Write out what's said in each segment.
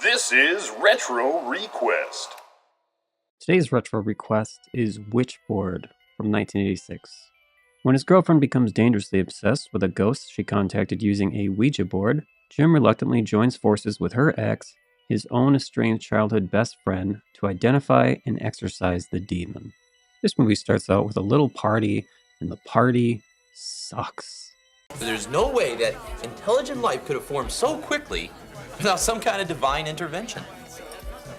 This is Retro Request. Today's retro request is Witchboard from 1986. When his girlfriend becomes dangerously obsessed with a ghost she contacted using a Ouija board, Jim reluctantly joins forces with her ex, his own estranged childhood best friend, to identify and exorcise the demon. This movie starts out with a little party, and the party sucks. There's no way that intelligent life could have formed so quickly without some kind of divine intervention.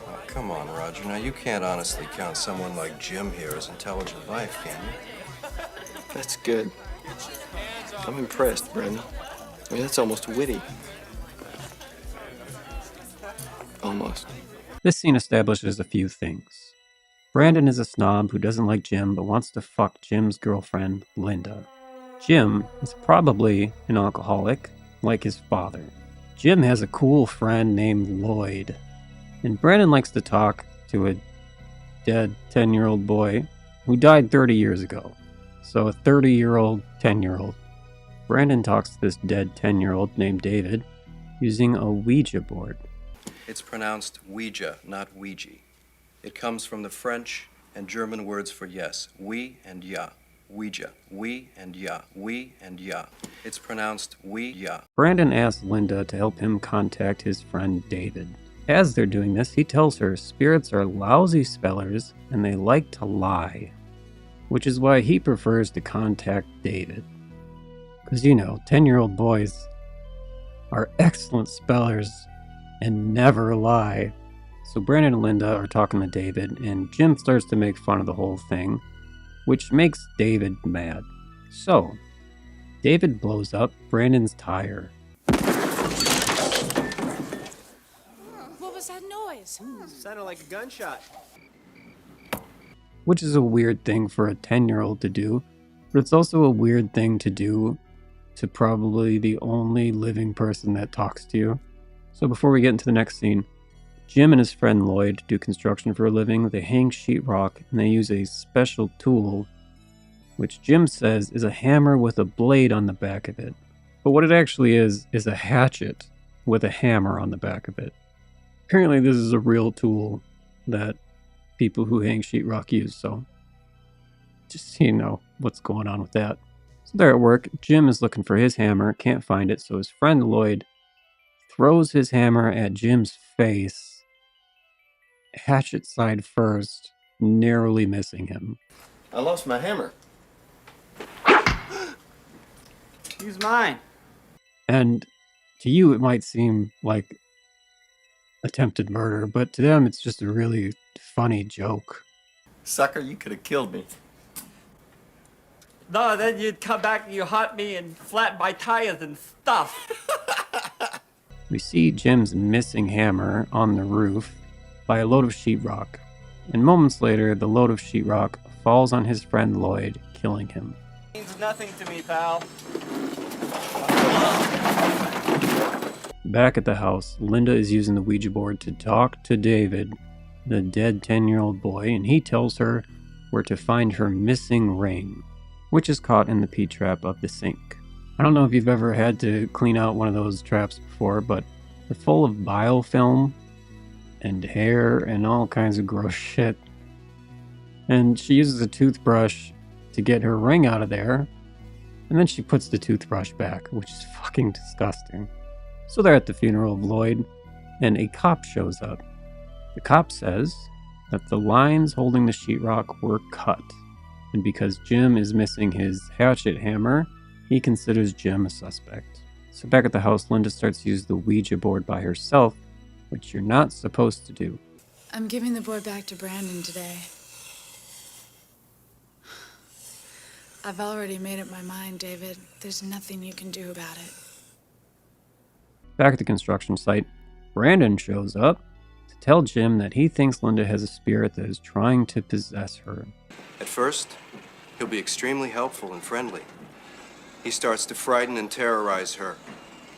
Oh, come on, Roger. Now, you can't honestly count someone like Jim here as intelligent life, can you? That's good. I'm impressed, Brandon. I mean, that's almost witty. Almost. This scene establishes a few things. Brandon is a snob who doesn't like Jim but wants to fuck Jim's girlfriend, Linda. Jim is probably an alcoholic, like his father. Jim has a cool friend named Lloyd. And Brandon likes to talk to a dead 10-year-old boy who died 30 years ago. So a 30-year-old, 10-year-old. Brandon talks to this dead 10-year-old named David using a Ouija board. It's pronounced Ouija, not Ouija. It comes from the French and German words for yes. Oui and ya. Ouija. Oui and ya. Oui and ya. It's pronounced we-ya. Brandon asks Linda to help him contact his friend David. As they're doing this, he tells her spirits are lousy spellers and they like to lie, which is why he prefers to contact David. Because, 10-year-old boys are excellent spellers and never lie. So Brandon and Linda are talking to David, and Jim starts to make fun of the whole thing, which makes David mad. So, David blows up Brandon's tire. What was that noise? Sounded like a gunshot. Which is a weird thing for a 10-year-old to do, but it's also a weird thing to do to probably the only living person that talks to you. So before we get into the next scene, Jim and his friend Lloyd do construction for a living. They hang sheetrock and they use a special tool, which Jim says is a hammer with a blade on the back of it. But what it actually is a hatchet with a hammer on the back of it. Apparently this is a real tool that people who hang sheetrock use, so just so you know what's going on with that. So they're at work. Jim is looking for his hammer, can't find it, so his friend Lloyd throws his hammer at Jim's face, hatchet side first, narrowly missing him. I lost my hammer. Use mine. And to you it might seem like attempted murder, but to them it's just a really funny joke. Sucker, you could have killed me. No, then you'd come back and you haunt me and flatten my tires and stuff. We see Jim's missing hammer on the roof by a load of sheetrock, and moments later the load of sheetrock falls on his friend Lloyd, killing him. Means nothing to me, pal. Back at the house, Linda is using the Ouija board to talk to David, the dead 10-year-old boy, and he tells her where to find her missing ring, which is caught in the P-trap of the sink. I don't know if you've ever had to clean out one of those traps before, but they're full of biofilm and hair and all kinds of gross shit. And she uses a toothbrush to get her ring out of there, and then she puts the toothbrush back, which is fucking disgusting. So they're at the funeral of Lloyd, and a cop shows up. The cop says that the lines holding the sheetrock were cut, and because Jim is missing his hatchet hammer, he considers Jim a suspect. So back at the house, Linda starts to use the Ouija board by herself, which you're not supposed to do. I'm giving the board back to Brandon today. I've already made up my mind, David. There's nothing you can do about it. Back at the construction site, Brandon shows up to tell Jim that he thinks Linda has a spirit that is trying to possess her. At first, he'll be extremely helpful and friendly. He starts to frighten and terrorize her,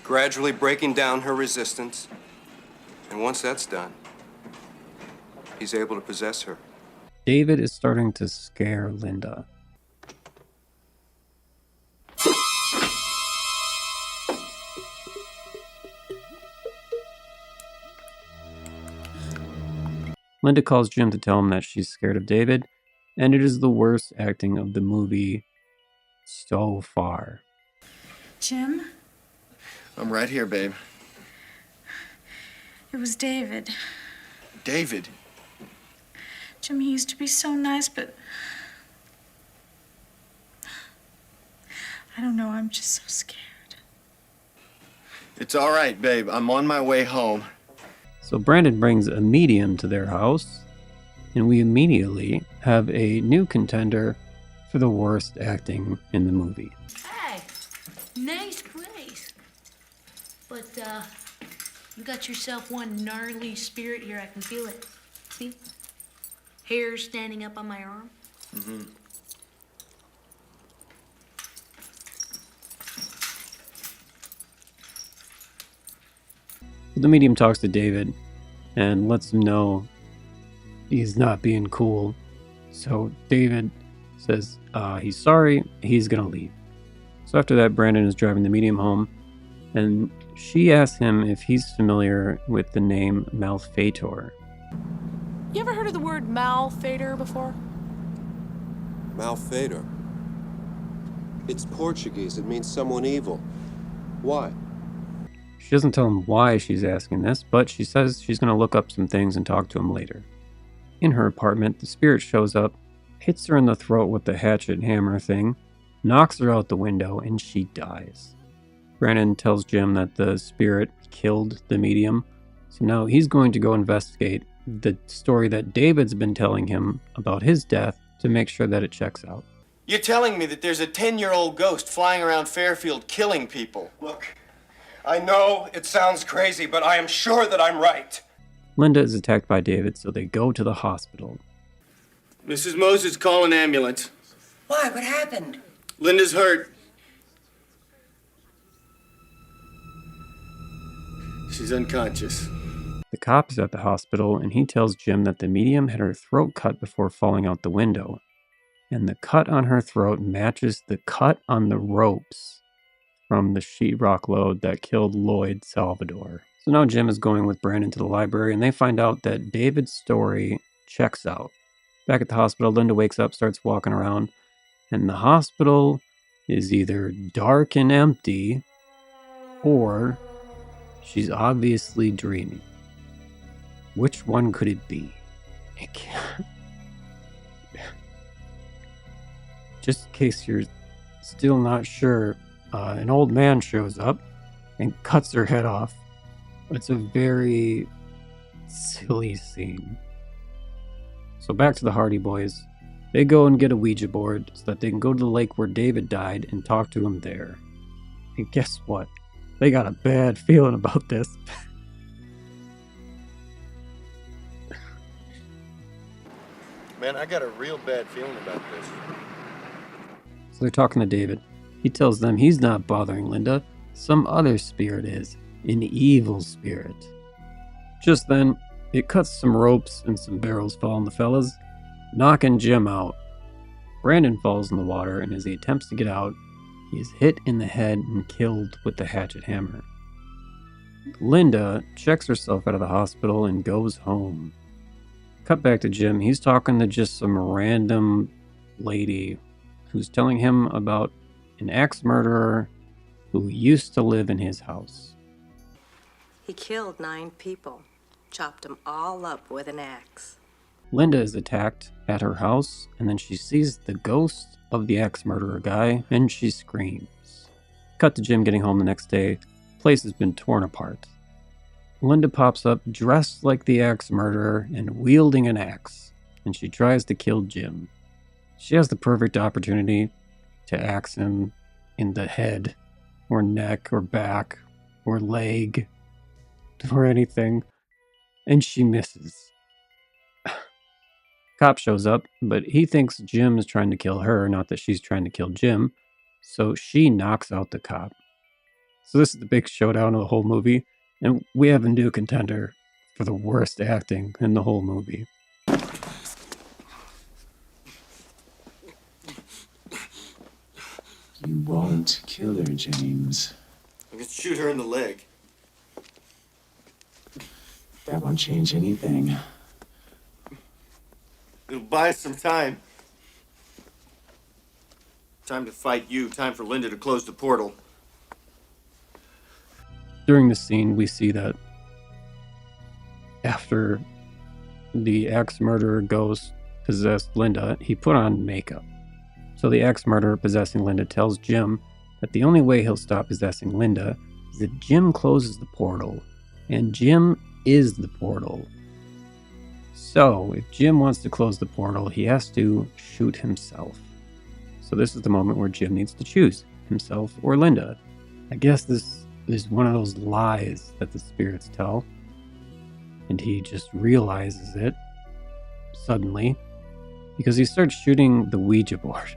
gradually breaking down her resistance. And once that's done, he's able to possess her. David is starting to scare Linda. Linda calls Jim to tell him that she's scared of David, and it is the worst acting of the movie so far. Jim, I'm right here, babe. it was David. David? Jim, he used to be so nice, but I don't know, I'm just so scared. It's all right, babe. I'm on my way home. So Brandon brings a medium to their house, and we immediately have a new contender for the worst acting in the movie. Hey, nice place. But, you got yourself one gnarly spirit here. I can feel it. See? Hair standing up on my arm. Mm-hmm. The medium talks to David and lets him know he's not being cool. So David says he's sorry, he's gonna leave. So after that, Brandon is driving the medium home, and she asks him if he's familiar with the name Malfeitor. You ever heard of the word malfeitor before? Malfeitor. It's Portuguese. It means someone evil. Why? She doesn't tell him why she's asking this, but she says she's going to look up some things and talk to him later. In her apartment, the spirit shows up, hits her in the throat with the hatchet hammer thing, knocks her out the window, and she dies. Brandon tells Jim that the spirit killed the medium, so now he's going to go investigate the story that David's been telling him about his death to make sure that it checks out. You're telling me that there's a 10-year-old ghost flying around Fairfield killing people? Look, I know it sounds crazy, but I am sure that I'm right. Linda is attacked by David, so they go to the hospital. Mrs. Moses, call an ambulance. Why? What happened? Linda's hurt. She's unconscious. The cop is at the hospital, and he tells Jim that the medium had her throat cut before falling out the window, and the cut on her throat matches the cut on the ropes from the sheetrock load that killed Lloyd Salvador. So now Jim is going with Brandon to the library, and they find out that David's story checks out. Back at the hospital, Linda wakes up, starts walking around, and the hospital is either dark and empty, or she's obviously dreaming. Which one could it be? It can't. Just in case you're still not sure, an old man shows up and cuts her head off. It's a very silly scene. So back to the Hardy Boys. They go and get a Ouija board so that they can go to the lake where David died and talk to him there. And guess what? They got a bad feeling about this. Man, I got a real bad feeling about this. So they're talking to David. He tells them he's not bothering Linda. Some other spirit is. An evil spirit. Just then, it cuts some ropes and some barrels fall on the fellas, knocking Jim out. Brandon falls in the water, and as he attempts to get out, he is hit in the head and killed with the hatchet hammer. Linda checks herself out of the hospital and goes home. Cut back to Jim. He's talking to just some random lady who's telling him about an axe murderer who used to live in his house. He killed 9 people, chopped them all up with an axe. Linda is attacked at her house, and then she sees the ghost of the axe murderer guy, and she screams. Cut to Jim getting home the next day. The place has been torn apart. Linda pops up dressed like the axe murderer and wielding an axe, and she tries to kill Jim. She has the perfect opportunity to axe him in the head, or neck, or back, or leg, or anything, and she misses. Cop shows up, but he thinks Jim is trying to kill her, not that she's trying to kill Jim, so she knocks out the cop. So this is the big showdown of the whole movie, and we have a new contender for the worst acting in the whole movie. You won't kill her, James. I could shoot her in the leg. That won't change anything. It'll buy us some time. Time to fight you. Time for Linda to close the portal. During the scene, we see that after the axe-murderer ghost possessed Linda, he put on makeup. So the axe-murderer possessing Linda tells Jim that the only way he'll stop possessing Linda is if Jim closes the portal, and Jim is the portal. So, if Jim wants to close the portal, he has to shoot himself. So this is the moment where Jim needs to choose himself or Linda. I guess this is one of those lies that the spirits tell, and he just realizes it suddenly because he starts shooting the Ouija board.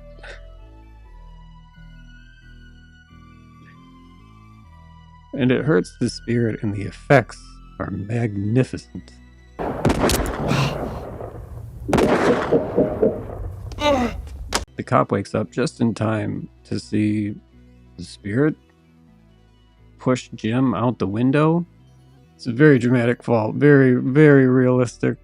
And it hurts the spirit, and the effects are magnificent. The cop wakes up just in time to see the spirit push Jim out the window. It's a very dramatic fall. Very, very realistic.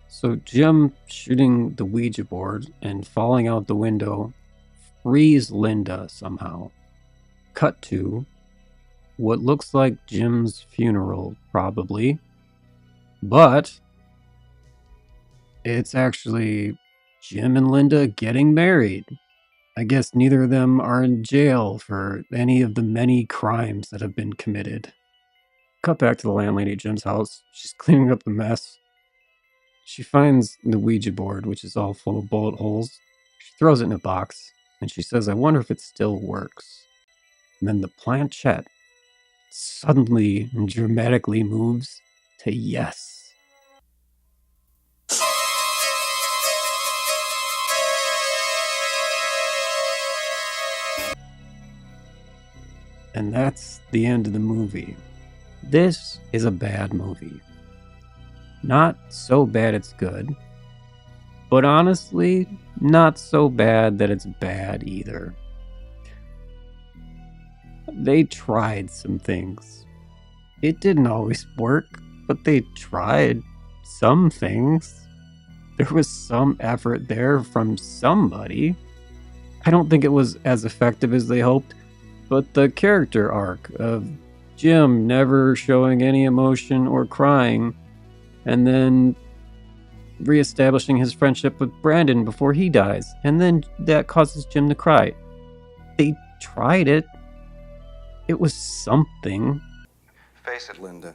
So Jim shooting the Ouija board and falling out the window frees Linda somehow. Cut to what looks like Jim's funeral, probably. But it's actually Jim and Linda getting married. I guess neither of them are in jail for any of the many crimes that have been committed. Cut back to the landlady at Jim's house. She's cleaning up the mess. She finds the Ouija board, which is all full of bullet holes. She throws it in a box, and she says, I wonder if it still works. And then the planchette suddenly and dramatically moves to yes. And that's the end of the movie. This is a bad movie. Not so bad it's good, but honestly, not so bad that it's bad either. They tried some things. It didn't always work, but they tried some things. There was some effort there from somebody. I don't think it was as effective as they hoped, but the character arc of Jim never showing any emotion or crying, and then reestablishing his friendship with Brandon before he dies, and then that causes Jim to cry. They tried it. It was something. Face it, Linda.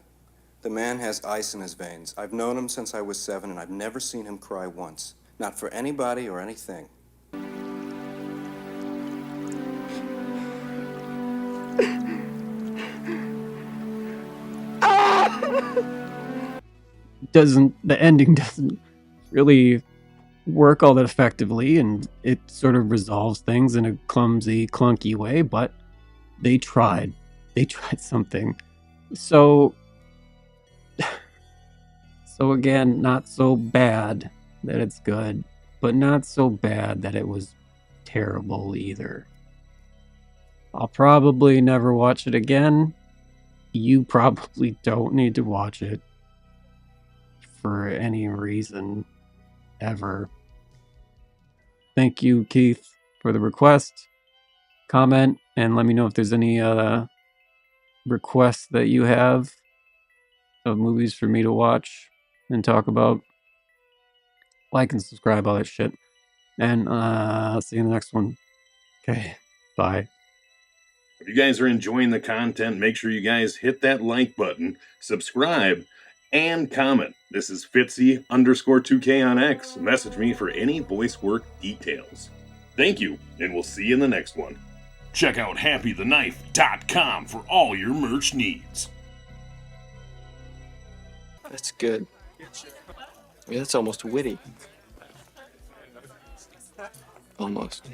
The man has ice in his veins. I've known him since I was 7, and I've never seen him cry once. Not for anybody or anything. The ending doesn't really work all that effectively, and it sort of resolves things in a clumsy, clunky way, but they tried something. So again, not so bad that it's good, but not so bad that it was terrible either. I'll probably never watch it again. You probably don't need to watch it for any reason ever. Thank you, Keith, for the request. Comment and let me know if there's any requests that you have of movies for me to watch and talk about. Like and subscribe, all that shit. And I'll see you in the next one. Okay, bye. If you guys are enjoying the content, make sure you guys hit that like button, subscribe, and comment. This is Fitzy_2K on X. Message me for any voice work details. Thank you, and we'll see you in the next one. Check out happytheknife.com for all your merch needs. That's good. I mean, that's almost witty. Almost.